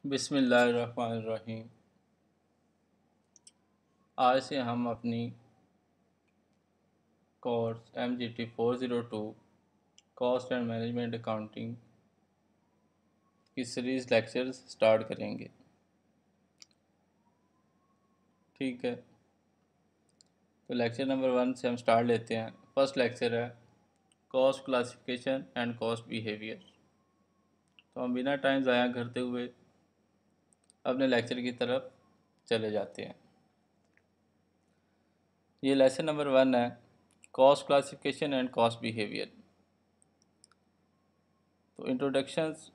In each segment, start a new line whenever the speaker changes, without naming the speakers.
बिस्मिल्लाहिर्रहमानिर्रहीम। आज से हम अपनी course MGT 402 cost and management accounting की सीरीज़ लेक्चर्स स्टार्ट करेंगे। ठीक है, तो लेक्चर नंबर 1 से हम स्टार्ट लेते हैं। फर्स्ट लेक्चर है cost classification and cost behaviour. तो हम बिना टाइम ज़ाया करते हुए अपने लेक्चर की तरफ चले जाते हैं। ये लेसन नंबर 1 है cost classification and cost behaviour. तो इंट्रोडक्शंस।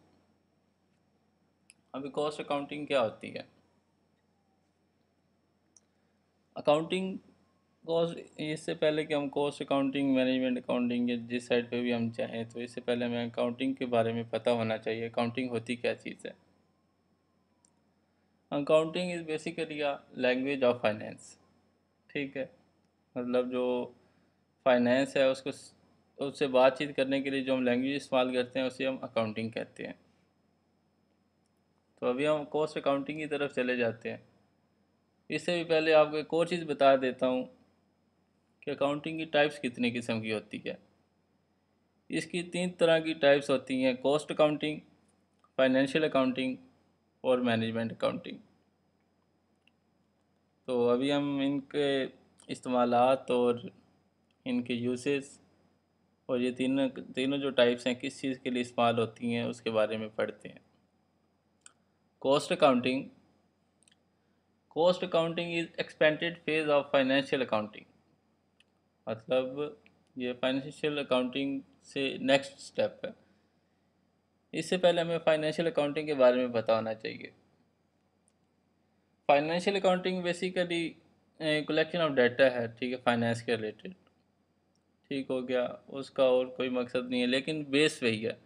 अभी कॉस्ट अकाउंटिंग क्या होती है? अकाउंटिंग कॉस्ट, इससे पहले कि हम कॉस्ट अकाउंटिंग, मैनेजमेंट अकाउंटिंग या जिस साइड पे भी हम चाहें, तो इससे पहले हमें अकाउंटिंग के बारे में पता होना चाहिए। अकाउंटिंग होती क्या चीज़ है? Accounting is basically a language of finance. ठीक है, मतलब जो फाइनेंस है उसको उससे बातचीत करने के लिए जो हम लैंग्वेज इस्तेमाल करते हैं उसे हम अकाउंटिंग कहते हैं। तो अभी हम कॉस्ट अकाउंटिंग की तरफ चले जाते हैं। इससे भी पहले आपको एक और चीज़ बता देता हूँ कि अकाउंटिंग की टाइप्स कितने किस्म की होती है। इसकी 3 तरह की टाइप्स होती हैं: कॉस्ट अकाउंटिंग, फाइनेंशियल अकाउंटिंग और मैनेजमेंट अकाउंटिंग। तो अभी हम इनके इस्तेमालात और इनके यूसेस और ये तीनों तीनों जो टाइप्स हैं किस चीज़ के लिए इस्तेमाल होती हैं उसके बारे में पढ़ते हैं। Cost accounting. Cost accounting is expanded phase of financial accounting. मतलब ये फाइनेंशियल अकाउंटिंग से नेक्स्ट स्टेप है। इससे पहले हमें फाइनेंशियल अकाउंटिंग के बारे में पता होना चाहिए। Financial accounting basically collection of data है। ठीक है, फाइनेंस के रिलेटेड। ठीक हो गया, उसका और कोई मकसद नहीं है, लेकिन बेस वही है।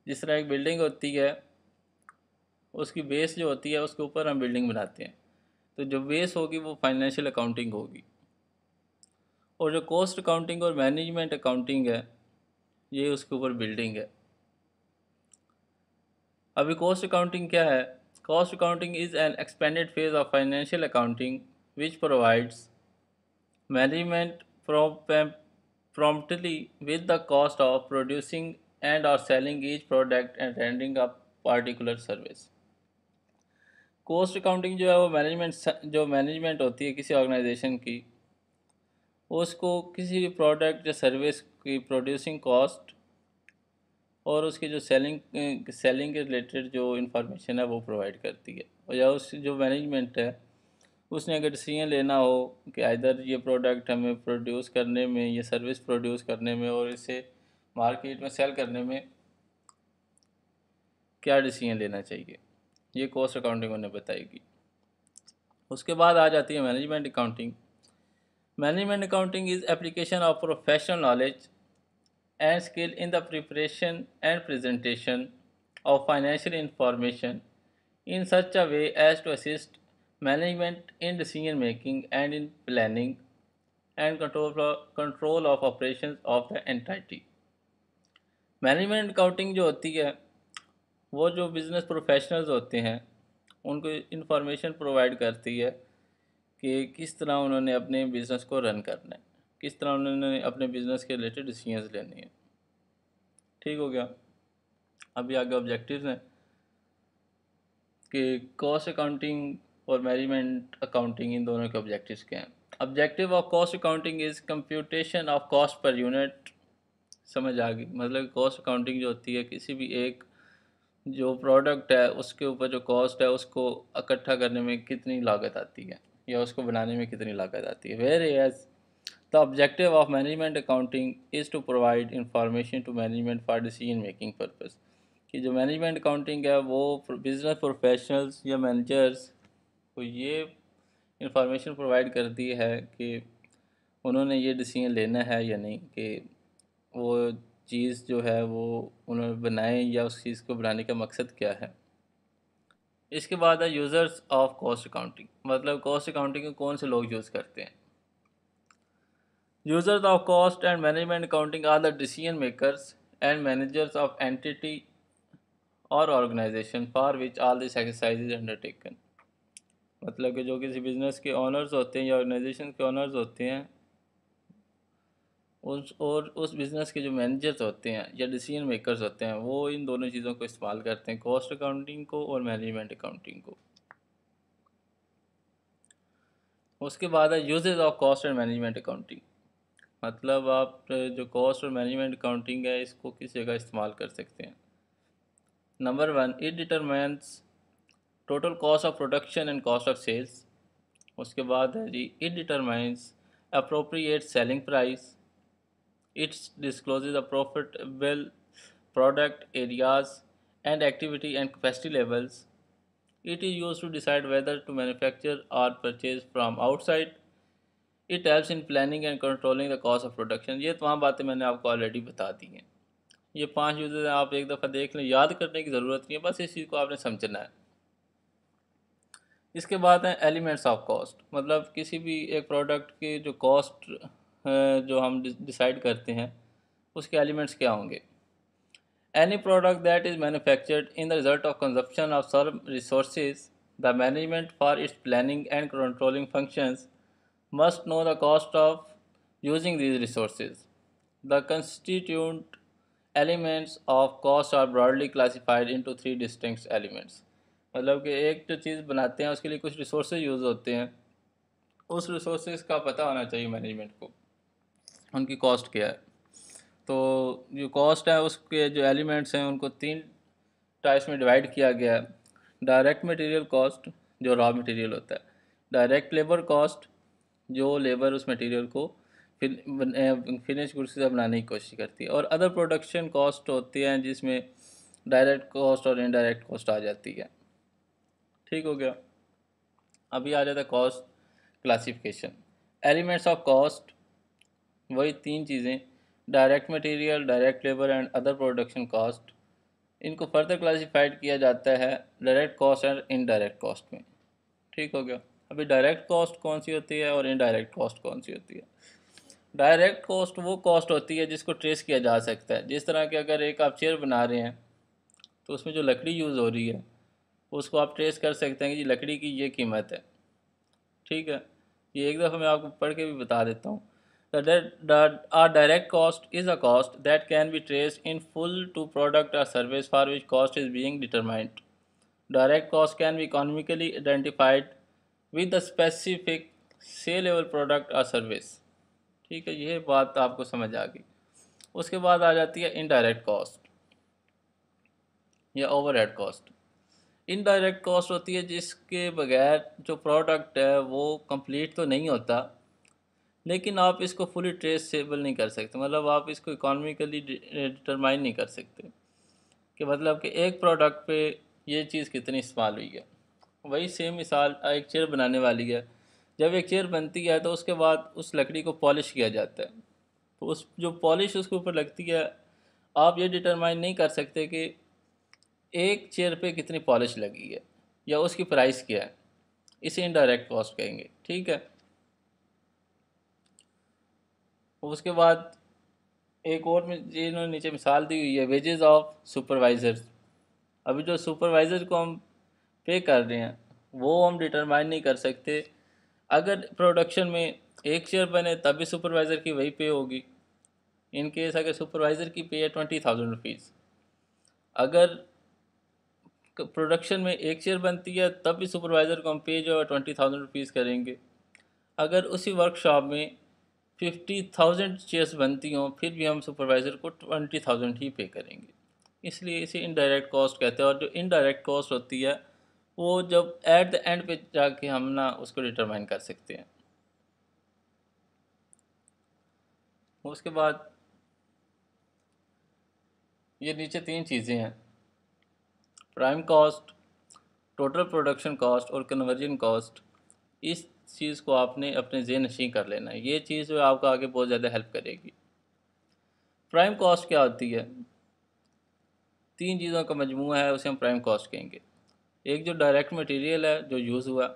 जिस तरह एक बिल्डिंग होती है, उसकी बेस जो होती है उसके ऊपर हम बिल्डिंग बनाते हैं, तो जो बेस होगी वो फाइनेंशियल अकाउंटिंग होगी। और जो कॉस्ट अकाउंटिंग और मैनेजमेंट अकाउंटिंग है, ये उसके ऊपर बिल्डिंग है। अभी कॉस्ट अकाउंटिंग क्या है? Cost accounting is an expanded phase of financial accounting which provides management promptly with the cost of producing and or selling each product and rendering a particular service। Cost accounting जो है वो management होती है किसी organisation की, उसको किसी भी प्रोडक्ट या सर्विस की प्रोड्यूसिंग कॉस्ट और उसकी जो सेलिंग के रिलेटेड जो इंफॉर्मेशन है वो प्रोवाइड करती है। और या उस जो मैनेजमेंट है उसने अगर डिसीजन लेना हो कि इधर ये प्रोडक्ट हमें प्रोड्यूस करने में, ये सर्विस प्रोड्यूस करने में और इसे मार्केट में सेल करने में क्या डिसीजन लेना चाहिए, ये कॉस्ट अकाउंटिंग उन्हें बताएगी। उसके बाद आ जाती है management accounting. Management accounting is application of professional knowledge and skill in the preparation and presentation of financial information in such a way as to assist management in decision making and in planning and control of operations of the entity। Management accounting जो होती है वो जो business professionals होते हैं उनको information provide करती है कि किस तरह उन्होंने अपने बिज़नेस को रन करना है, किस तरह उन्होंने अपने बिज़नेस के रिलेटेड डिसीजंस लेने हैं। ठीक हो गया। अभी आगे ऑब्जेक्टिव्स हैं कि कॉस्ट अकाउंटिंग और मैनेजमेंट अकाउंटिंग इन दोनों के ऑब्जेक्टिव्स क्या हैं। Objective of cost accounting is computation of cost per unit. समझ आ गई? मतलब कॉस्ट अकाउंटिंग जो होती है किसी भी एक जो प्रोडक्ट है उसके ऊपर जो कॉस्ट है उसको इकट्ठा करने में कितनी लागत आती है या उसको बनाने में कितनी लागत आती है। Whereas the objective of management accounting is to provide information to management for decision making purpose. कि जो मैनेजमेंट अकाउंटिंग है वो बिज़नेस प्रोफेशनल्स या मैनेजर्स को ये इंफॉर्मेशन प्रोवाइड करती है कि उन्होंने ये डिसीजन लेना है या नहीं, कि वो चीज़ जो है वो उन्होंने बनाए या उस चीज़ को बनाने का मकसद क्या है। इसके बाद है यूज़र्स ऑफ कॉस्ट अकाउंटिंग। मतलब कॉस्ट अकाउंटिंग को कौन से लोग यूज़ करते हैं। Users of cost and management accounting are the decision makers and managers of entity और organisation for which all this exercise is undertaken. मतलब कि जो किसी बिजनेस के ऑनर्स होते हैं या ऑर्गेनाइजेशन के ऑनर्स होते हैं, उस बिज़नेस के जो मैनेजर्स होते हैं या डिसीजन मेकर्स होते हैं, वो इन दोनों चीज़ों को इस्तेमाल करते हैं, कॉस्ट अकाउंटिंग को और मैनेजमेंट अकाउंटिंग को। उसके बाद है uses of cost and management accounting. मतलब आप जो कॉस्ट और मैनेजमेंट अकाउंटिंग है, इसको किस जगह इस्तेमाल कर सकते हैं। Number 1, it determines total cost of production and cost of sales. उसके बाद है जी, it determines appropriate selling price. It discloses the profitable product areas and activity and capacity levels. It is used to decide whether to manufacture or purchase from outside. It helps in planning and controlling the cost of production. ये तमाम बातें मैंने आपको already बता दी हैं। ये 5 uses आप एक दफ़ा देख लें, याद करने की ज़रूरत नहीं है, बस इस चीज़ को आपने समझना है। इसके बाद हैं एलिमेंट्स ऑफ कॉस्ट। मतलब किसी भी एक प्रोडक्ट की जो कॉस्ट जो हम डिसाइड करते हैं, उसके एलिमेंट्स क्या होंगे। Any product that is manufactured in the result of consumption of some resources, the management for its planning and controlling functions must know the cost of using these resources. The constituent elements of cost are broadly classified into three distinct elements. मतलब कि एक जो चीज़ बनाते हैं उसके लिए कुछ resources use होते हैं, उस रिसोर्सेज का पता होना चाहिए मैनेजमेंट को, उनकी कॉस्ट क्या है। तो जो कॉस्ट है उसके जो एलिमेंट्स हैं उनको 3 टाइप्स में डिवाइड किया गया है। डायरेक्ट मटेरियल कॉस्ट, जो रॉ मटेरियल होता है। डायरेक्ट लेबर कॉस्ट, जो लेबर उस मटेरियल को फिनिश गुड्स से बनाने की कोशिश करती है। और अदर प्रोडक्शन कॉस्ट होती हैं जिसमें डायरेक्ट कॉस्ट और इनडायरेक्ट कॉस्ट आ जाती है। ठीक हो गया। अभी आ जाता है cost classification. Elements of cost वही 3 चीज़ें, direct material, direct labour and other production cost. इनको फर्दर क्लासिफाइड किया जाता है डायरेक्ट कॉस्ट और इनडायरेक्ट कॉस्ट में। ठीक हो गया। अभी डायरेक्ट कॉस्ट कौन सी होती है और इनडायरेक्ट कॉस्ट कौन सी होती है। डायरेक्ट कॉस्ट वो कॉस्ट होती है जिसको ट्रेस किया जा सकता है। जिस तरह के अगर एक आप चेयर बना रहे हैं तो उसमें जो लकड़ी यूज़ हो रही है उसको आप ट्रेस कर सकते हैं कि जी लकड़ी की ये कीमत है। ठीक है, ये एक दफ़ा मैं आपको पढ़ के भी बता देता हूँ। A direct cost is a cost that can be traced in full to product or service for which cost is being determined. Direct cost can be economically identified with the specific saleable product or service. ठीक है, ये बात आपको समझ आ गई। उसके बाद आ जाती है इनडायरेक्ट कॉस्ट या ओवरहेड कॉस्ट। इनडायरेक्ट कॉस्ट होती है जिसके बगैर जो प्रोडक्ट है वो कंप्लीट तो नहीं होता, लेकिन आप इसको फुली ट्रेसेबल नहीं कर सकते। मतलब आप इसको इकोनॉमिकली डिटरमाइन नहीं कर सकते कि मतलब कि एक प्रोडक्ट पे ये चीज़ कितनी इस्तेमाल हुई है। वही सेम मिसाल एक चेयर बनाने वाली है। जब एक चेयर बनती है तो उसके बाद उस लकड़ी को पॉलिश किया जाता है। तो उस जो पॉलिश उसके ऊपर लगती है, आप ये डिटरमाइन नहीं कर सकते कि एक चेयर पे कितनी पॉलिश लगी है या उसकी प्राइस क्या है। इसे इनडायरेक्ट कॉस्ट कहेंगे। ठीक है। उसके बाद एक और में इन्होंने नीचे मिसाल दी हुई है वेजेस ऑफ सुपरवाइज़र्स। अभी जो सुपरवाइज़र को हम पे कर रहे हैं वो हम डिटरमाइन नहीं कर सकते। अगर प्रोडक्शन में एक शेयर बने तब भी सुपरवाइज़र की वही पे होगी। इन केस अगर सुपरवाइज़र की पे है 20,000 रुपीज़, अगर प्रोडक्शन में एक शेयर बनती है तब भी सुपरवाइज़र को हम पे जो है 20,000 रुपीज़ करेंगे। अगर उसी वर्कशॉप में 50,000 चेयर्स बनती हों फिर भी हम सुपरवाइज़र को 20,000 ही पे करेंगे। इसलिए इसे इनडायरेक्ट कॉस्ट कहते हैं। और जो इनडायरेक्ट कॉस्ट होती है वो जब एट द एंड पे जाके हम ना उसको डिटरमाइन कर सकते हैं। उसके बाद ये नीचे 3 चीज़ें हैं, prime cost, total production cost और कन्वर्जन कॉस्ट। इस चीज़ को आपने अपने ज़हन नशीं कर लेना है। ये चीज़ जो आपको आगे बहुत ज़्यादा हेल्प करेगी। प्राइम कॉस्ट क्या होती है? 3 चीज़ों का मजमूआ है, उसे हम प्राइम कॉस्ट कहेंगे। एक जो डायरेक्ट मटेरियल है जो यूज़ हुआ,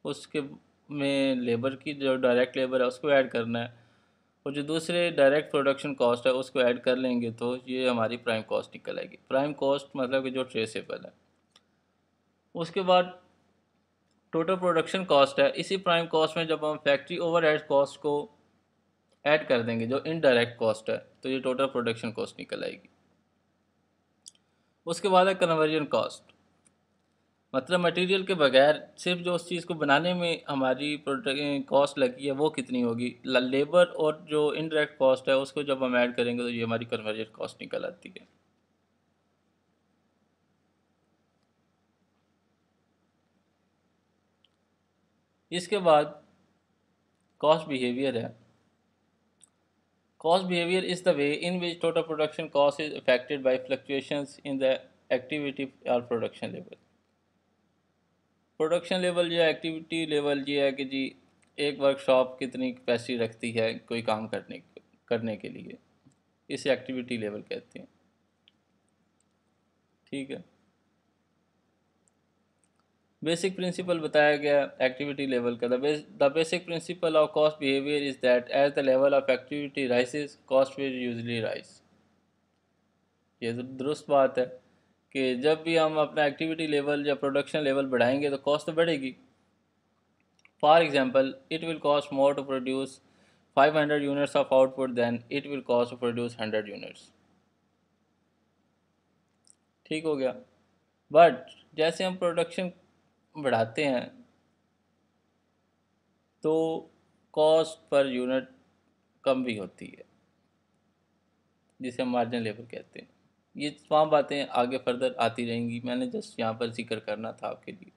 उसके में लेबर की जो डायरेक्ट लेबर है उसको ऐड करना है। और जो दूसरे डायरेक्ट प्रोडक्शन कॉस्ट है उसको ऐड कर लेंगे तो ये हमारी प्राइम कॉस्ट निकल आएगी। प्राइम कॉस्ट मतलब कि जो ट्रेसेबल है। उसके बाद टोटल प्रोडक्शन कॉस्ट है। इसी प्राइम कॉस्ट में जब हम फैक्ट्री ओवरहेड कॉस्ट को ऐड कर देंगे जो इनडायरेक्ट कॉस्ट है, तो ये टोटल प्रोडक्शन कॉस्ट निकल आएगी। उसके बाद है कन्वर्जन कॉस्ट, मतलब मटेरियल के बगैर सिर्फ जो उस चीज़ को बनाने में हमारी कॉस्ट लगी है वो कितनी होगी। लेबर और जो इनडायरेक्ट कॉस्ट है उसको जब हम ऐड करेंगे तो ये हमारी कन्वर्जन कॉस्ट निकल आती है। इसके बाद कॉस्ट बिहेवियर है। Cost behavior is the way in which total production cost is affected by fluctuations in the activity or production level. Production level या एक्टिविटी लेवल ये है कि जी एक वर्कशॉप कितनी कैपेसिटी रखती है कोई काम करने के लिए, इसे एक्टिविटी लेवल कहते हैं। ठीक है। बेसिक प्रिंसिपल बताया गया एक्टिविटी लेवल का। The basic principle of cost behaviour is that as the level of activity rises cost will usually rise. ये दुरुस्त बात है कि जब भी हम अपना एक्टिविटी लेवल या प्रोडक्शन लेवल बढ़ाएंगे तो कॉस्ट तो बढ़ेगी। For example, it will cost more to produce 500 units of output than it will cost to produce 100 units. ठीक हो गया। बट जैसे हम प्रोडक्शन बढ़ाते हैं तो कॉस्ट पर यूनिट कम भी होती है, जिसे हम मार्जिन लेवल कहते हैं। ये तमाम बातें आगे फर्दर आती रहेंगी, मैंने जस्ट यहाँ पर जिक्र करना था आपके लिए।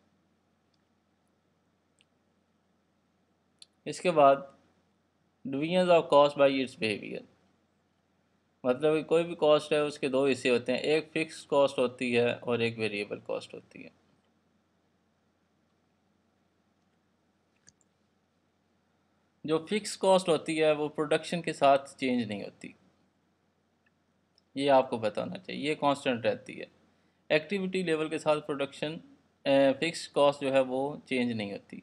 इसके बाद division of cost by it's behaviour, मतलब कि कोई भी कॉस्ट है उसके दो हिस्से होते हैं, एक फिक्स कॉस्ट होती है और एक वेरिएबल कॉस्ट होती है। जो फिक्स कॉस्ट होती है वो प्रोडक्शन के साथ चेंज नहीं होती, ये आपको बताना चाहिए, ये कांस्टेंट रहती है। एक्टिविटी लेवल के साथ प्रोडक्शन फिक्स कॉस्ट जो है वो चेंज नहीं होती।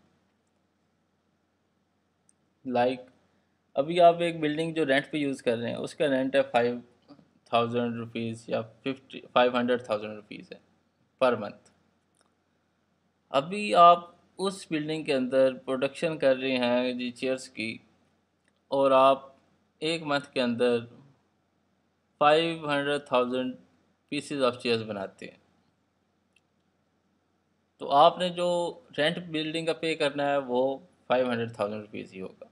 लाइक अभी आप एक बिल्डिंग जो रेंट पे यूज़ कर रहे हैं उसका रेंट है 5,000 रुपीज़ या 500,000 रुपीज़ है पर मंथ। अभी आप उस बिल्डिंग के अंदर प्रोडक्शन कर रहे हैं जी चेयर्स की, और आप एक मंथ के अंदर 500,000 पीसीज ऑफ चेयर्स बनाते हैं, तो आपने जो रेंट बिल्डिंग का पे करना है वो 500,000 रुपीज़ ही होगा।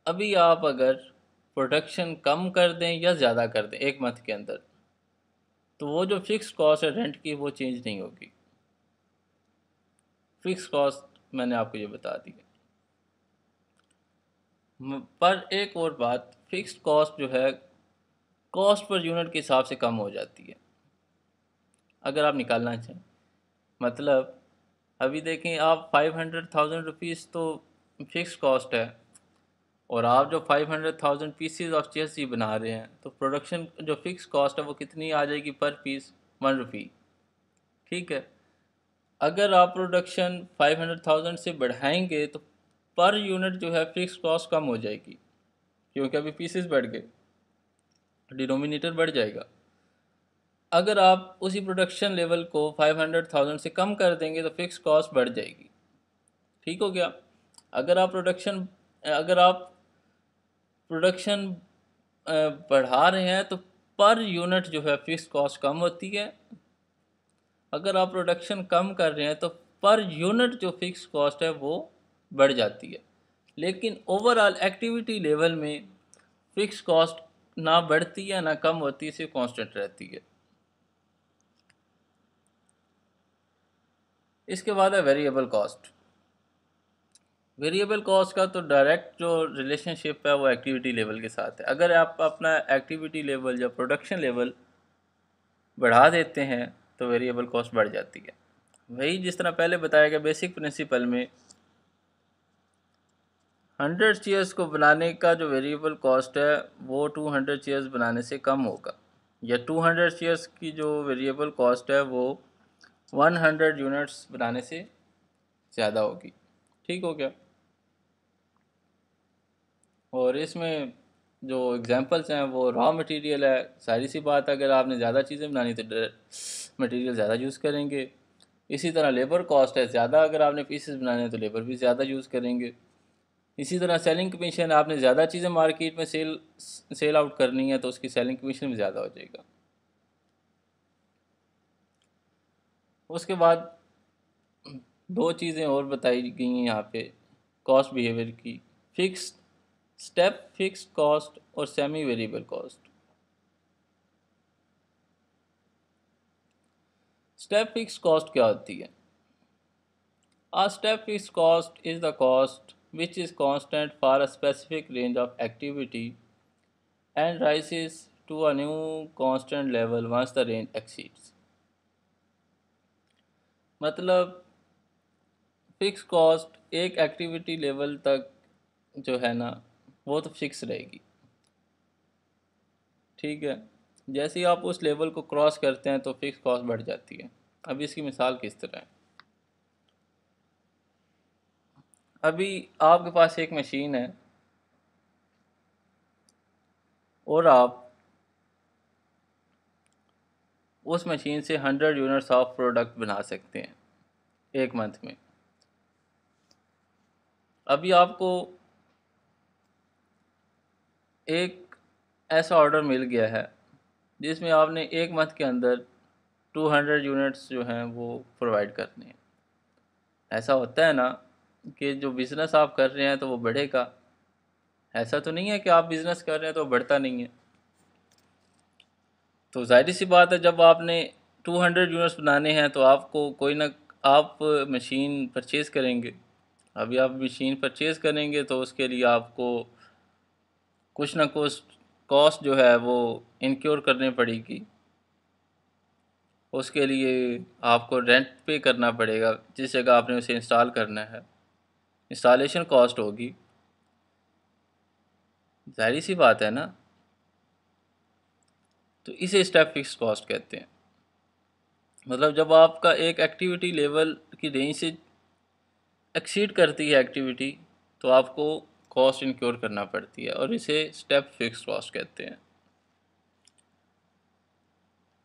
अभी आप अगर प्रोडक्शन कम कर दें या ज़्यादा कर दें एक मंथ के अंदर, तो वो जो फिक्स कॉस्ट है रेंट की वो चेंज नहीं होगी। फिक्स कॉस्ट मैंने आपको ये बता दी है। पर एक और बात, फिक्स कॉस्ट जो है कॉस्ट पर यूनिट के हिसाब से कम हो जाती है अगर आप निकालना चाहें। मतलब अभी देखें आप 500,000 रुपीज़ तो फिक्स कॉस्ट है, और आप जो 500,000 पीसीज ऑफ चेस ही बना रहे हैं तो प्रोडक्शन जो फिक्स कॉस्ट है वो कितनी आ जाएगी पर पीस, 1 रुपी। ठीक है। अगर आप प्रोडक्शन 500,000 से बढ़ाएंगे तो पर यूनिट जो है फिक्स कॉस्ट कम हो जाएगी, क्योंकि अभी पीसेस बढ़ गए, डिनोमिनेटर बढ़ जाएगा। अगर आप उसी प्रोडक्शन लेवल को 500,000 से कम कर देंगे तो फिक्स कॉस्ट बढ़ जाएगी। ठीक हो गया। अगर आप प्रोडक्शन बढ़ा रहे हैं तो पर यूनिट जो है फिक्स कॉस्ट कम होती है। अगर आप प्रोडक्शन कम कर रहे हैं तो पर यूनिट जो फिक्स कॉस्ट है वो बढ़ जाती है। लेकिन ओवरऑल एक्टिविटी लेवल में फिक्स कॉस्ट ना बढ़ती है ना कम होती है, सिर्फ कांस्टेंट रहती है। इसके बाद है वेरिएबल कॉस्ट। वेरिएबल कॉस्ट का तो डायरेक्ट जो रिलेशनशिप है वो एक्टिविटी लेवल के साथ है। अगर आप अपना एक्टिविटी लेवल या प्रोडक्शन लेवल बढ़ा देते हैं तो वेरिएबल कॉस्ट बढ़ जाती है। वही जिस तरह पहले बताया गया बेसिक प्रिंसिपल में, 100 चेयर्स को बनाने का जो वेरिएबल कॉस्ट है वो 200 चेयर्स बनाने से कम होगा, या 200 चेयर्स की जो वेरिएबल कॉस्ट है वो 100 यूनिट्स बनाने से ज़्यादा होगी। ठीक हो गया। और इसमें जो एग्जांपल्स हैं वो रॉ मटेरियल है। सारी सी बात है, अगर आपने ज़्यादा चीज़ें बनानी तो मटेरियल ज़्यादा यूज़ करेंगे। इसी तरह लेबर कॉस्ट है ज़्यादा, अगर आपने पीसेस बनाने हैं तो लेबर भी ज़्यादा यूज़ करेंगे। इसी तरह सेलिंग कमीशन, आपने ज़्यादा चीज़ें मार्केट में सेल आउट करनी है तो उसकी सेलिंग कमीशन भी ज़्यादा हो जाएगा। उसके बाद दो चीज़ें और बताई गई हैं यहाँ पे कॉस्ट बिहेवियर की, फिक्स्ड स्टेप फिक्स्ड कॉस्ट और semi variable cost. Step fixed cost क्या होती है? A step fixed cost is the cost which is constant for a specific range of activity and rises to a new constant level once the range exceeds। मतलब fix cost एक activity level तक जो है ना वो तो fix रहेगी, ठीक है। जैसे ही आप उस लेवल को क्रॉस करते हैं तो फिक्स कॉस्ट बढ़ जाती है। अब इसकी मिसाल किस तरह है? अभी आपके पास एक मशीन है और आप उस मशीन से 100 यूनिट्स ऑफ प्रोडक्ट बना सकते हैं एक मंथ में। अभी आपको एक ऐसा ऑर्डर मिल गया है जिसमें आपने एक मंथ के अंदर 200 यूनिट्स जो हैं वो प्रोवाइड करने हैं। ऐसा होता है ना कि जो बिज़नेस आप कर रहे हैं तो वो बढ़ेगा। ऐसा तो नहीं है कि आप बिज़नेस कर रहे हैं तो बढ़ता नहीं है। तो ज़ाहिर सी बात है, जब आपने 200 यूनिट्स बनाने हैं तो आपको कोई ना, आप मशीन परचेज़ करेंगे। अभी आप मशीन परचेज़ करेंगे तो उसके लिए आपको कुछ ना कुछ कॉस्ट जो है वो इंक्योर करनी पड़ेगी। उसके लिए आपको रेंट पे करना पड़ेगा जिस जगह आपने उसे इंस्टॉल करना है, इंस्टॉलेशन कॉस्ट होगी। ज़ाहिर सी बात है ना। तो इसे स्टेप फिक्स कॉस्ट कहते हैं। मतलब जब आपका एक एक्टिविटी लेवल की रेंज से एक्सीड करती है एक्टिविटी तो आपको कॉस्ट इंक्योर करना पड़ती है और इसे स्टेप फिक्स कॉस्ट कहते हैं।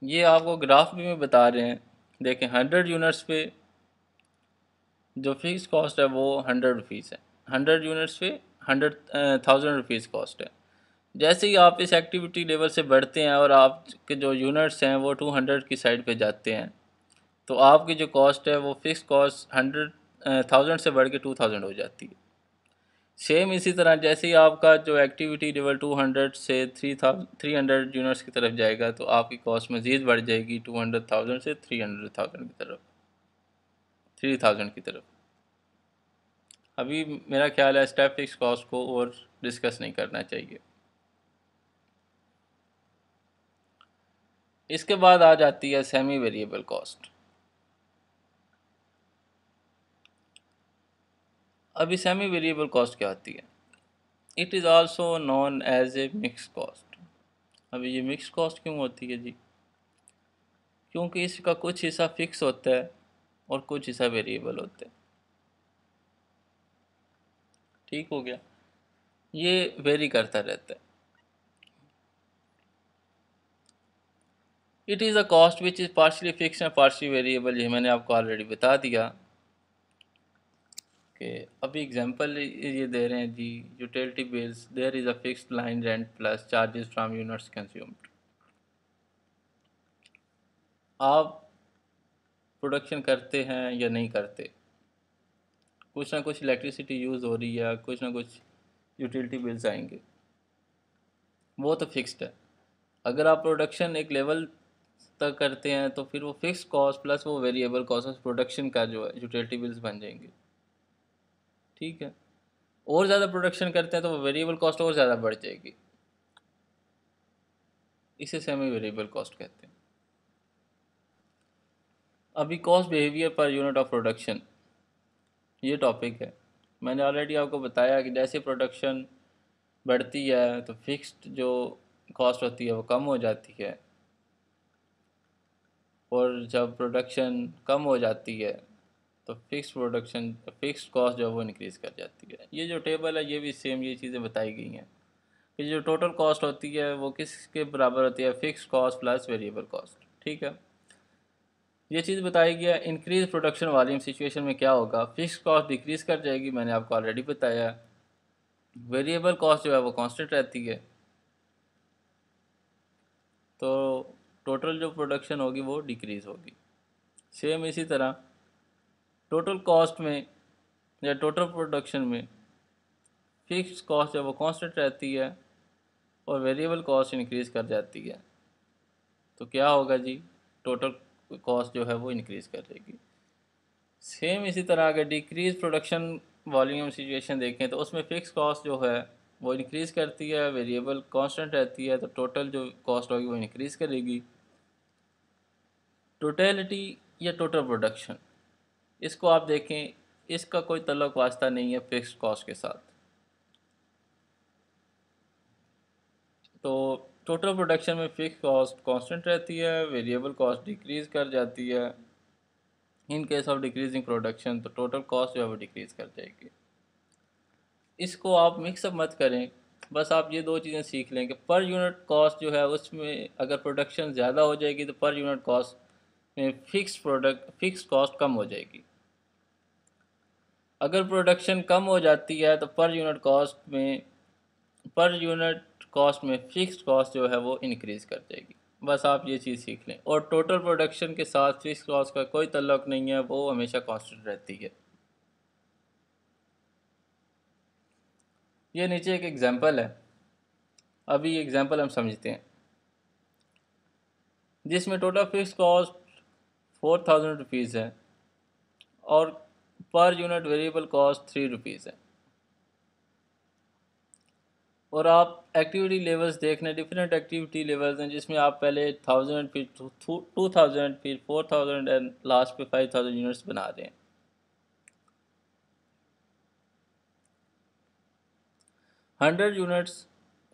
ये आपको ग्राफ भी में बता रहे हैं। देखें 100 यूनिट्स पे जो फिक्स कॉस्ट है वो 100 रुपीज़ है। 100 यूनिट्स पे 100,000 रुपीज़ कॉस्ट है। जैसे ही आप इस एक्टिविटी लेवल से बढ़ते हैं और आपके जो यूनिट्स हैं वो 200 की साइड पे जाते हैं तो आपकी जो कॉस्ट है वो फिक्स कॉस्ट 100,000 से बढ़ के 2000 हो जाती है। सेम इसी तरह जैसे ही आपका जो एक्टिविटी लेवल 200 से 300 यूनिट्स की तरफ जाएगा तो आपकी कॉस्ट मज़ीद बढ़ जाएगी 200,000 से 300,000 की तरफ, 3000 की तरफ। अभी मेरा ख्याल है स्टेप फिक्स कॉस्ट को और डिस्कस नहीं करना चाहिए। इसके बाद आ जाती है सेमी वेरिएबल कॉस्ट। अभी सेमी वेरिएबल कॉस्ट क्या होती है? It is also known as a mix cost. अभी ये मिक्स कॉस्ट क्यों होती है जी? क्योंकि इसका कुछ हिस्सा फिक्स होता है और कुछ हिस्सा वेरिएबल होता है। ठीक हो गया, ये वेरी करता रहता है। It is a cost which is partially fix and partially variable. ये मैंने आपको ऑलरेडी बता दिया कि अभी एग्जांपल ये दे रहे हैं जी, utility bills there is a fixed line rent plus charges from units consumed. आप प्रोडक्शन करते हैं या नहीं करते, कुछ ना कुछ इलेक्ट्रिसिटी यूज़ हो रही है, कुछ ना कुछ यूटिलिटी बिल्स आएंगे, वो तो फिक्स्ड है। अगर आप प्रोडक्शन एक लेवल तक करते हैं तो फिर वो फिक्स कॉस्ट प्लस वो वेरिएबल कॉस्ट प्रोडक्शन का जो है यूटिलिटी बिल्स बन जाएंगे, ठीक है। और ज़्यादा प्रोडक्शन करते हैं तो वो वेरिएबल कॉस्ट और ज़्यादा बढ़ जाएगी, इसे सेमी वेरिएबल कॉस्ट कहते हैं। अभी cost behaviour per unit of production ये टॉपिक है। मैंने ऑलरेडी आपको बताया कि जैसे प्रोडक्शन बढ़ती है तो फिक्स्ड जो कॉस्ट होती है वो कम हो जाती है, और जब प्रोडक्शन कम हो जाती है तो फिक्स कॉस्ट जो है वो इंक्रीज़ कर जाती है। ये जो टेबल है ये भी सेम ये चीज़ें बताई गई हैं कि जो टोटल कॉस्ट होती है वो किसके बराबर होती है, fix cost plus variable cost. ठीक है, ये चीज़ बताई गई है। इंक्रीज प्रोडक्शन वॉल्यूम सिचुएशन में क्या होगा, फिक्स कॉस्ट डिक्रीज़ कर जाएगी, मैंने आपको ऑलरेडी बताया। वेरिएबल कॉस्ट जो है वो कांस्टेंट रहती है, तो टोटल जो प्रोडक्शन होगी वो डिक्रीज़ होगी। सेम इसी तरह टोटल कॉस्ट में या टोटल प्रोडक्शन में फिक्स कॉस्ट जो है वो कांस्टेंट रहती है और वेरिएबल कॉस्ट इंक्रीज़ कर जाती है, तो क्या होगा जी, टोटल कॉस्ट जो है वो इंक्रीज़ कर जाएगी। सेम इसी तरह अगर डिक्रीज प्रोडक्शन वॉल्यूम सिचुएशन देखें तो उसमें फ़िक्स कॉस्ट जो है वो इंक्रीज़ करती है, वेरिएबल कांस्टेंट रहती है, तो टोटल जो कॉस्ट होगी वो इंक्रीज़ करेगी। टोटलिटी या टोटल प्रोडक्शन, इसको आप देखें, इसका कोई तल्लुक़ वास्ता नहीं है फिक्स कॉस्ट के साथ। तो टोटल प्रोडक्शन में फ़िक्स कॉस्ट कांस्टेंट रहती है, वेरिएबल कॉस्ट डिक्रीज़ कर जाती है। In case of decreasing production तो टोटल कॉस्ट जो है वो डिक्रीज़ कर जाएगी। इसको आप मिक्सअप मत करें, बस आप ये दो चीज़ें सीख लें कि पर यूनिट कॉस्ट जो है उसमें अगर प्रोडक्शन ज़्यादा हो जाएगी तो पर यूनिट कॉस्ट में फिक्स कॉस्ट कम हो जाएगी। अगर प्रोडक्शन कम हो जाती है तो पर यूनिट कॉस्ट में फिक्स कॉस्ट जो है वो इंक्रीज़ कर जाएगी। बस आप ये चीज़ सीख लें, और टोटल प्रोडक्शन के साथ फिक्स कॉस्ट का कोई तल्लुक़ नहीं है, वो हमेशा कांस्टेंट रहती है। ये नीचे एक एग्जांपल है, अभी एग्जांपल हम समझते हैं, जिसमें टोटल फिक्स कॉस्ट 4000 रुपीज़ है और per unit variable cost 3 rupees है। और आप एक्टिविटी लेवल्स देख लें, डिफरेंट एक्टिविटी लेवल्स हैं, जिसमें आप पहले 1000, फिर 2000, फिर 4000 एंड लास्ट पे 5000 यूनिट्स बना रहे हैं। 100 यूनिट्स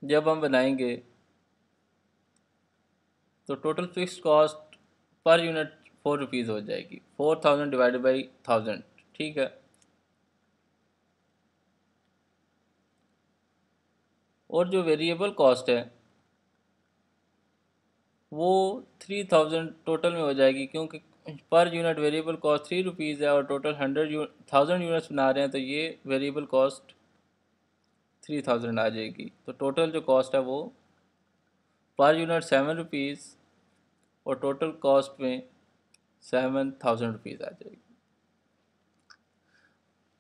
जब हम बनाएंगे तो total fix cost per unit 4 rupees हो जाएगी, 4000 डिवाइडेड बाई 1000। ठीक है, और जो वेरिएबल कॉस्ट है वो 3000 टोटल में हो जाएगी, क्योंकि per unit variable cost 3 rupees है और टोटल 1000 यूनिट्स बना रहे हैं, तो ये वेरिएबल कॉस्ट 3000 आ जाएगी। तो टोटल जो कॉस्ट है वो पर यूनिट 7 रुपीज़ और टोटल कॉस्ट में 7000 रुपीज़ आ जाएगी।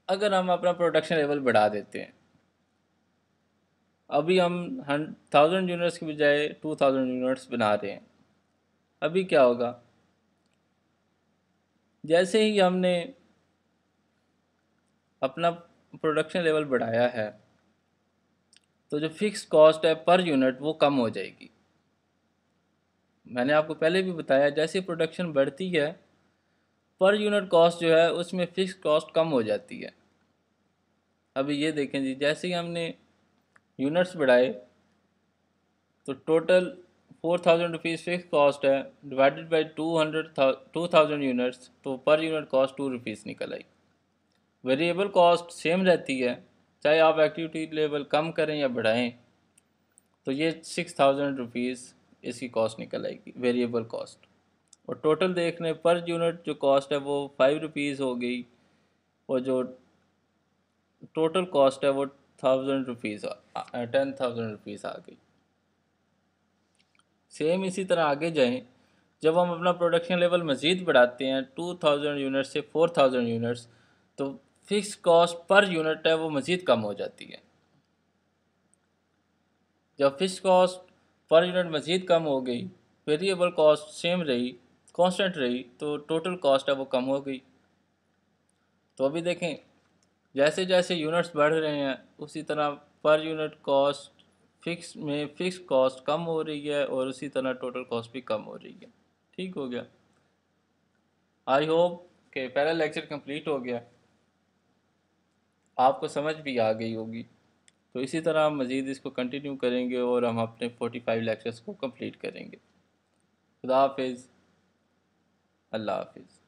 अगर हम अपना प्रोडक्शन लेवल बढ़ा देते हैं, अभी हम 1000 यूनिट्स के बजाय 2000 यूनिट्स बना रहे हैं, अभी क्या होगा, जैसे ही हमने अपना प्रोडक्शन लेवल बढ़ाया है तो जो फिक्स कॉस्ट है पर यूनिट वो कम हो जाएगी। मैंने आपको पहले भी बताया, जैसे प्रोडक्शन बढ़ती है पर यूनिट कॉस्ट जो है उसमें फिक्स कॉस्ट कम हो जाती है। अभी ये देखें जी, जैसे ही हमने यूनिट्स बढ़ाए तो टोटल 4000 रुपीज़ फिक्स कॉस्ट है, डिवाइडेड बाई 2000 यूनिट्स, तो पर यूनिट कॉस्ट 2 रुपीज़ निकल आई। वेरिएबल कॉस्ट सेम रहती है, चाहे आप एक्टिविटी लेवल कम करें या बढ़ाएं, तो ये 6000 रुपीज़ इसकी कॉस्ट निकल आएगी, वेरिएबल कॉस्ट। और टोटल देखने पर यूनिट जो कॉस्ट है वो 5 रुपीज़ हो गई, और जो टोटल कॉस्ट है वो 1000 रुपीज़ 10,000 रुपीज़ आ गई। सेम इसी तरह आगे जाएं, जब हम अपना प्रोडक्शन लेवल मज़ीद बढ़ाते हैं 2000 यूनिट से 4000 यूनिट्स, तो फिक्स कॉस्ट पर यूनिट है वो मज़ीद कम हो जाती है। जब फिक्स कॉस्ट पर यूनिट मज़ीद कम हो गई, वेरिएबल कॉस्ट सेम रही, कांस्टेंट रही, तो टोटल कॉस्ट है वो कम हो गई। तो अभी देखें, जैसे जैसे यूनिट्स बढ़ रहे हैं उसी तरह पर यूनिट कॉस्ट फिक्स कॉस्ट कम हो रही है और उसी तरह टोटल कॉस्ट भी कम हो रही है। ठीक हो गया, आई होप कि पहला लेक्चर कंप्लीट हो गया, आपको समझ भी आ गई होगी। तो इसी तरह हम मज़ीद इसको कंटिन्यू करेंगे और हम अपने 45 लेक्चर्स को कंप्लीट करेंगे। खुदा हाफिज़, अल्लाह हाफिज़।